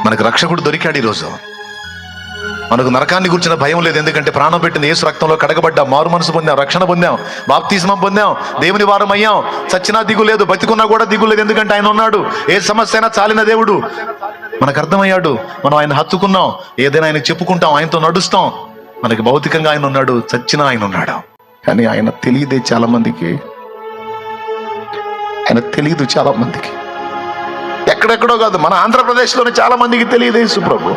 మనకు రక్షకుడు దొరికాడు. ఈరోజు మనకు నరకాన్ని గురించిన భయం లేదు. ఎందుకంటే ప్రాణం పెట్టిన యేసు రక్తంలో కడగబడ్డాం, మారు మనసు పొందాం, రక్షణ పొందాం, బాప్తిస్మం పొందాం, దేవుని వారం అయ్యాం. చచ్చినా దిగు లేదు, బతికున్నా కూడా దిగు లేదు. ఎందుకంటే ఆయన ఉన్నాడు. ఏ సమస్య అయినా చాలిన దేవుడు. మనకు అర్థమయ్యాడు. మనం ఆయన హత్తుకున్నాం, ఏదైనా ఆయన చెప్పుకుంటాం, ఆయనతో నడుస్తాం. మనకి భౌతికంగా ఆయన ఉన్నాడు, చచ్చినా ఆయన ఉన్నాడు. కానీ ఆయన తెలియదే చాలా మందికి. ఆయన తెలియదు చాలా మందికి. ఎక్కడెక్కడో కాదు, మన ఆంధ్రప్రదేశ్లోనే చాలా మందికి తెలియదు యేసు ప్రభు.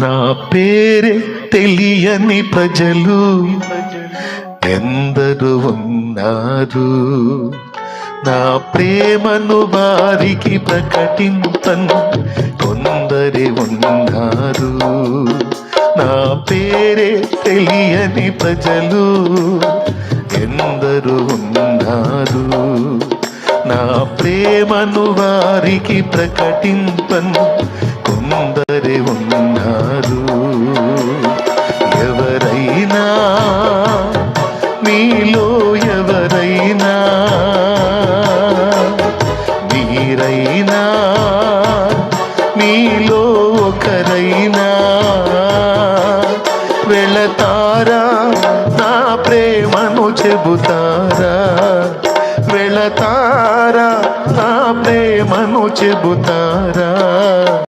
నా పేరే తెలియని ప్రజలు ఎందరు ఉన్నారు, నా ప్రేమను వారికి ప్రకటింపను కొందరే ఉన్నారు. నా పేరే తెలియని ప్రజలు ఎందరు ఉన్నారు, నా ప్రేమను వారికి ప్రకటింపను కొందరే ఉన్నారు. ఎవరైనా మీలో ఎవరైనా, మీరైనా మీలో ఒకరైనా వెళతారా, నా ప్రేమను చెబుతారా? వెళతారా, నా ప్రేమను చెబుతారా?